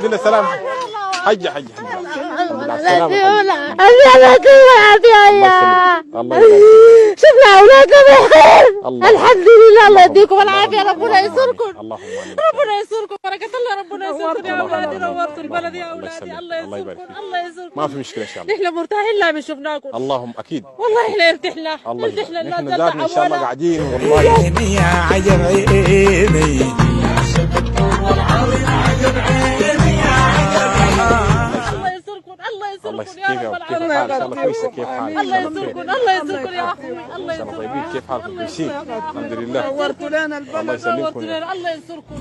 لله سلام. حجة الحمد لله على السلامة. الله يبارك. شفنا أولادنا بخير الحمد لله. الله يديكم العافية. ربنا يسركم. ربنا يسركم. بركة الله. ربنا يسركم يا أولادي. نورتوا البلد يا أولادي. الله يسركم. الله يسركم. ما في مشكلة إن شاء الله. نحن مرتاحين لا من شفناكم. اللهم أكيد. والله إحنا ارتحنا. الله ارتحنا. نحن ذاتنا إن شاء الله قاعدين والله. يا عجب عيني. الله يسركم الله يا رب كيف العالمين. حالك؟ إن شاء الله كويسة. كيف حالك؟ الله يسركم. الله يسركم يا أخوي. الله إن شاء الله يسركم. طيبين. كيف حالكم؟ كويسين الحمد لله. نورتوا لنا البلد. الله يسلمكم. نورتوا لنا. الله يسركم.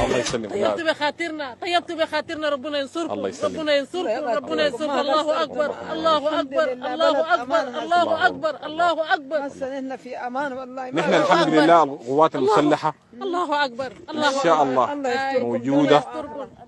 الله يسلمك. طيبتوا بخاطرنا. طيبتوا بخاطرنا. ربنا ينصركم. الله يسلمك. ربنا ينصركم. ربنا ينصركم. الله أكبر. الله أكبر. الله أكبر. الله أكبر. الله أكبر. نحن في امان والله. نحن الحمد لله القوات المسلحة الله أكبر. الله إن شاء الله موجودة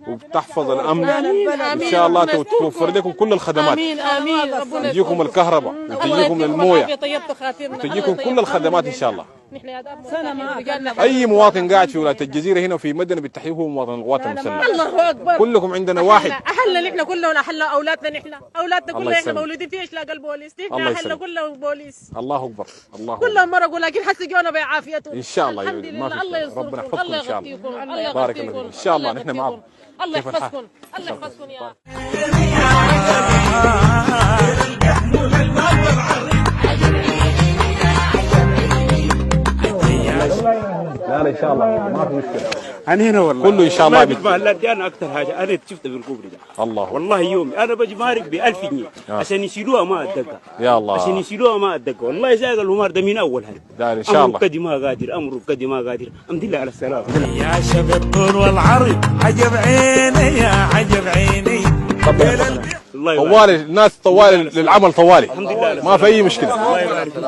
وبتحفظ الأمن. إن شاء الله توفر لكم كل الخدمات. آمين آمين. ربنا تجيكم الكهرباء وتجيكم الموية طيبتوا خاطرنا. وتجيكم كل الخدمات إن شاء الله. نحن يا دار سنة أي مواطن قاعد في ولاية الجزيرة هنا وفي مدنة بالتحرير هو مواطن القوات المسلحة. الله أكبر. كلكم عندنا واحد. أهلنا نحن كلنا أهلنا أولادنا نحن أولادنا الله كلنا إحنا يسلمك. مولودين في إيش لاقى البوليس. الله نحن أهلنا يسلمك. كلهم بوليس. الله أكبر. الله أكبر. كلهم مرقوا لكن حس جونا بعافيتهم. إن شاء الله الحمد ما لله. في الله شيء. يسركم. ربنا يحفظكم الله إن شاء الله. يغطيكم. الله بارك يغطيكم. الله فيك. إن شاء الله نحن يغطيكم. معكم. الله كيف الحال؟ يحفظكم. الله يحفظكم يا لا إن شاء الله ما في مشكلة. أنا هنا والله كله إن شاء الله بالمحلات دي أنا أكثر حاجة أنا شفت بالكوبري ده الله والله يومي أنا بجي مارك ب1000 جنيه عشان يشيلوها ما أتدقى يا الله. عشان يشيلوها ما أتدقى والله زي الهمار ده من أول هذا دار إن شاء الله. كدي ما قادر أمره كدي ما قادر الحمد لله على السلامة. يا شب الطول والعرض عجب عيني يا عجب عيني. طوالي الناس طوالي للعمل طوالي الحمد لله ما في أي مشكلة. الله يبارك فيك.